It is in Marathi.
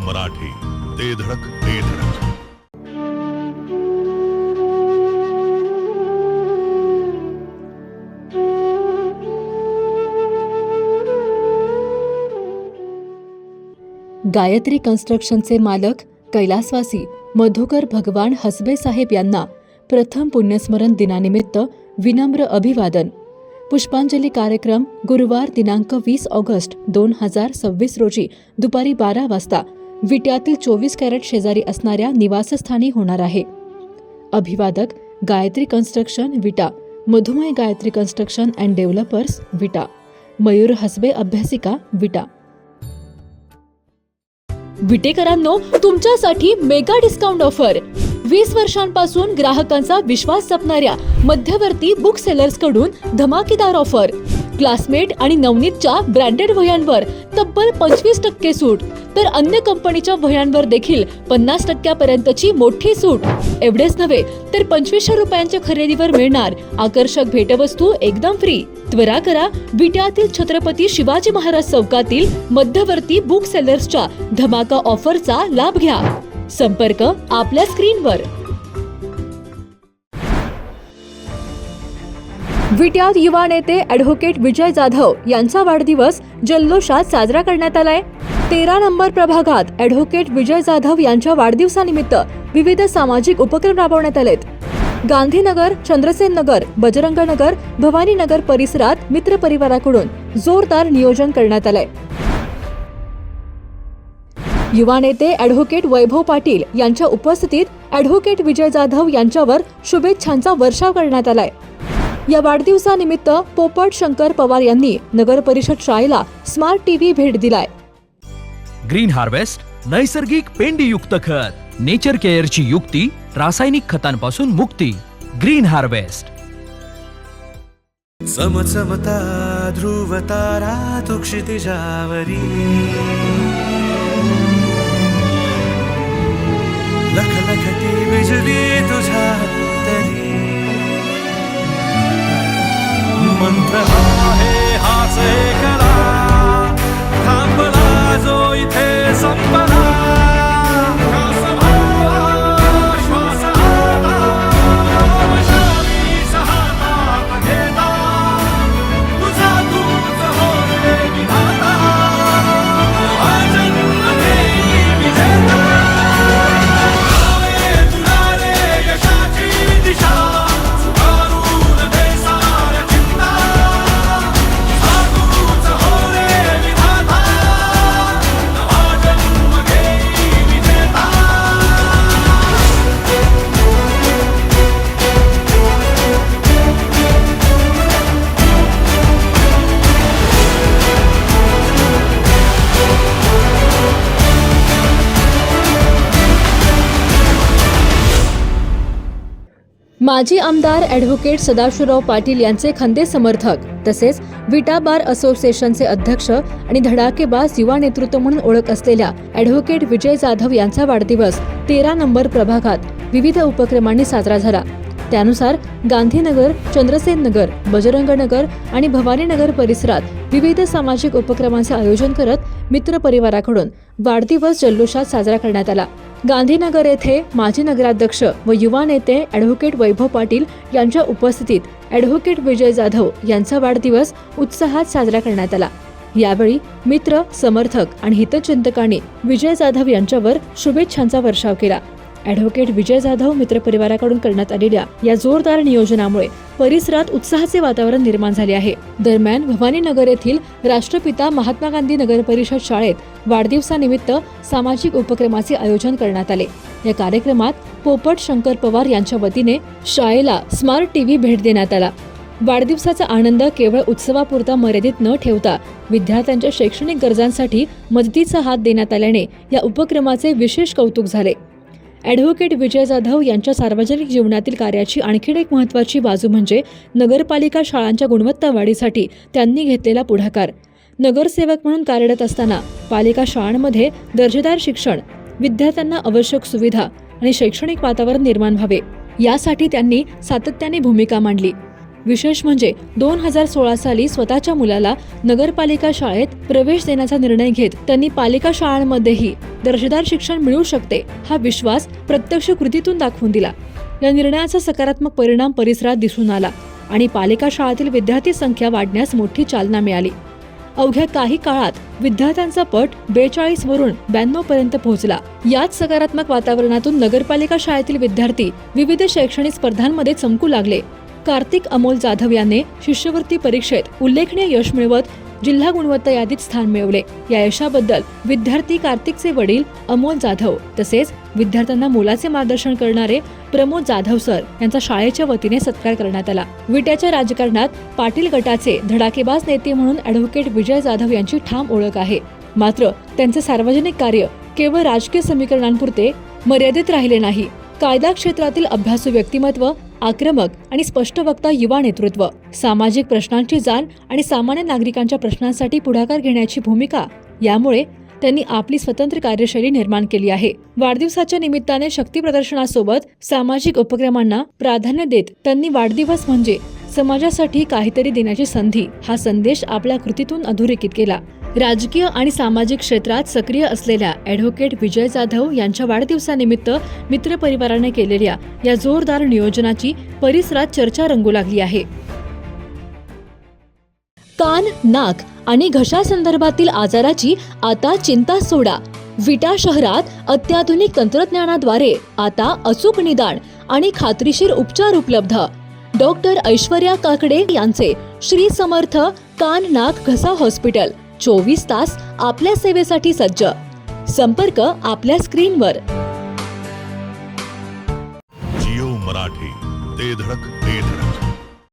मराठी, ते धडक ते धडक. गायत्री कन्स्ट्रक्शनचे मालक कैलासवासी मधुकर भगवान हसबे साहेब यांना प्रथम पुण्यस्मरण दिनानिमित्त विनम्र अभिवादन. पुष्पांजली कार्यक्रम गुरुवार दिनांक 20 ऑगस्ट 2026 रोजी दुपारी 12 वाजता विट्यातील 24 कॅरेट शेजारी असणाऱ्या निवासस्थानी होणार आहे. अभिवादक गायत्री कन्स्ट्रक्शन विटा, मधुमय गायत्री कन्स्ट्रक्शन अँड डेव्हलपर्स विटा, मयूर हसबे अभ्यासिका विटा. विटेकरांनो, तुमच्यासाठी मेगा डिस्काउंट ऑफर. 20 वर्षांपासून ग्राहकांचा विश्वास जपणाऱ्या मध्यवर्ती बुक सेलर्स कडून धमाकेदार ऑफर. क्लासमेट आणि नवनीतच्या ब्रँडेड वह्यांवर तब्बल 25% सूट, तर अन्य कंपनीच्या वह्यांवर देखील 50% पर्यंतची मोठी सूट. एवढेच नव्हे तर 2500 रुपयांच्या खरेदीवर मिळणार आकर्षक भेटवस्तू एकदम फ्री. त्वरा करा, विट्यातील छत्रपती शिवाजी महाराज चौकातील मध्यवर्ती बुक सेलर्सच्या धमाका ऑफरचा लाभ घ्या. संपर्क आपल्या स्क्रीनवर. विट्यात युवा नेते ॲडव्होकेट विजय जाधव यांचा वाढदिवस जल्लोषात साजरा करण्यात आलाय. 13 नंबर प्रभागात ॲडव्होकेट विजय जाधव यांच्या वाढदिवसानिमित्त विविध सामाजिक उपक्रम राबवण्यात आलेत. गांधीनगर, चंद्रसेन नगर, बजरंग नगर, भवानी नगर परिसरात मित्र परिवाराकडून जोरदार नियोजन करण्यात आलंय. युवा नेते ॲडव्होकेट वैभव पाटील यांच्या उपस्थितीत ॲडव्होकेट विजय जाधव यांच्यावर शुभेच्छांचा वर्षाव करण्यात आलाय. या वाढदिवसानिमित्त पोपट शंकर पवार यांनी नगर परिषद शाळेला स्मार्ट टीव्ही भेट दिलाय. ग्रीन हार्वेस्ट नैसर्गिक पेंडीयुक्त खत, नेचर केअरची युक्ती, रासायनिक खतांपासून मुक्ती. Green harvest. समता ध्रुव तारा तू क्षितिजावरी, लख लखती बिजली तुझ्या तरी. मंत्र आहे हाच एकला, थांबला जो इथे संपला. माजी आमदार ॲडव्होकेट सदाशिवराव पाटील यांचे खंदे समर्थक तसेच विटा बार असोसिएशनचे अध्यक्ष आणि धडाकेबाज युवा नेतृत्व म्हणून ओळख असलेल्या ॲडव्होकेट विजय जाधव यांचा वाढदिवस 13 नंबर प्रभागात विविध उपक्रमांनी साजरा झाला. त्यानुसार गांधीनगर, चंद्रसेन नगर, बजरंग नगर आणि भवानी नगर परिसरात विविध सामाजिक उपक्रमांचे आयोजन करत मित्र परिवाराकडून वाढदिवस जल्लोषात साजरा करण्यात आला. गांधीनगर येथे माजी नगराध्यक्ष व युवा नेते ॲडव्होकेट वैभव पाटील यांच्या उपस्थितीत ॲडव्होकेट विजय जाधव यांचा वाढदिवस उत्साहात साजरा करण्यात आला. यावेळी मित्र, समर्थक आणि हितचिंतकांनी विजय जाधव यांच्यावर शुभेच्छांचा वर्षाव केला. ॲडव्होकेट विजय जाधव मित्र परिवाराकडून करण्यात आलेल्या या जोरदार नियोजनामुळे परिसरात उत्साहाचे वातावरण निर्माण झाले आहे. दरम्यान भवानी नगर येथील राष्ट्रपिता महात्मा गांधी नगर परिषद शाळेत वाढदिवसानिमित्त सामाजिक उपक्रमाचे आयोजन करण्यात आले. या कार्यक्रमात पोपट शंकर पवार यांच्या वतीने शाळेला स्मार्ट टीव्ही भेट देण्यात आला. वाढदिवसाचा आनंद केवळ उत्सवापुरता मर्यादित न ठेवता विद्यार्थ्यांच्या शैक्षणिक गरजांसाठी मदतीचा हात देण्यात आल्याने या उपक्रमाचे विशेष कौतुक झाले. ॲडव्होकेट विजय जाधव यांच्या सार्वजनिक जीवनातील कार्याची आणखी एक महत्त्वाची बाजू म्हणजे नगरपालिका शाळांच्या गुणवत्ता वाढीसाठी त्यांनी घेतलेला पुढाकार. नगरसेवक म्हणून कार्यरत असताना पालिका शाळांमध्ये दर्जेदार शिक्षण, विद्यार्थ्यांना आवश्यक सुविधा आणि शैक्षणिक वातावरण निर्माण व्हावे यासाठी त्यांनी सातत्याने भूमिका मांडली. विशेष म्हणजे 2016 साली स्वतःच्या मुलाला नगरपालिका शाळेत प्रवेश देण्याचा निर्णय घेत त्यांनी पालिका शाळांमध्येही दर्जेदार शिक्षण मिळू शकते हा विश्वास प्रत्यक्ष कृतीतून दाखवून दिला. या निर्णयाचा सकारात्मक परिणाम परिसरात दिसून आला आणि पालिका शाळेतील विद्यार्थी संख्या वाढण्यास मोठी चालना मिळाली. अवघ्या काही काळात विद्यार्थ्यांचा पट 42 वरून 92 पर्यंत पोहोचला. याच सकारात्मक वातावरणातून नगरपालिका शाळेतील विद्यार्थी विविध शैक्षणिक स्पर्धांमध्ये चमकू लागले. कार्तिक अमोल जाधव याने शिष्यवृत्ती परीक्षेत उल्लेखनीय यश मिळवत जिल्हा गुणवत्ता यादीत स्थान मिळवले. या यशाबद्दल विद्यार्थी कार्तिकचे वडील अमोल जाधव तसेच विद्यार्थ्यांना मोलाचे मार्गदर्शन करणारे प्रमोद जाधव सर यांचा शाळेच्या वतीने सत्कार करण्यात आला. विट्याच्या राजकारणात पाटील गटाचे धडाकेबाज नेते म्हणून ॲडव्होकेट विजय जाधव यांची ठाम ओळख आहे. मात्र त्यांचे सार्वजनिक कार्य केवळ राजकीय समीकरणांपुरते मर्यादित राहिले नाही. कायदा क्षेत्रातील अभ्यासू व्यक्तिमत्व, आक्रमक आणि स्पष्टवक्ता युवा नेतृत्व, सामाजिक प्रश्नांची जाण आणि सामान्य नागरिकांच्या प्रश्नांसाठी पुढाकार घेण्याची भूमिका यामुळे त्यांनी आपली स्वतंत्र कार्यशैली निर्माण केली आहे. वाढदिवसाच्या निमित्ताने शक्ती प्रदर्शनासोबत सामाजिक उपक्रमांना प्राधान्य देत त्यांनी वाढदिवस म्हणजे समाजासाठी काहीतरी देण्याची संधी हा संदेश आपल्या कृतीतून अधोरेखित केला. राजकीय आणि सामाजिक क्षेत्रात सक्रिय असलेल्या ॲडव्होकेट विजय जाधव यांच्या वाढदिवसानिमित्त मित्रपरिवाराने केलेल्या या जोरदार नियोजनाची परिसरात चर्चा रंगू लागली आहे. कान, नाक आणि घशासंदर्भातील आजाराची आता चिंता सोडा. विटा शहरात अत्याधुनिक तंत्रज्ञानाद्वारे आता अचूक निदान आणि खात्रीशीर उपचार उपलब्ध. डॉक्टर ऐश्वर्या काकडे यांचे श्री समर्थ कान, नाक, घसा हॉस्पिटल 24 तास आपल्या सेवेसाठी सज्ज. संपर्क आपल्या स्क्रीनवर. जिओ मराठी, ते धडक ते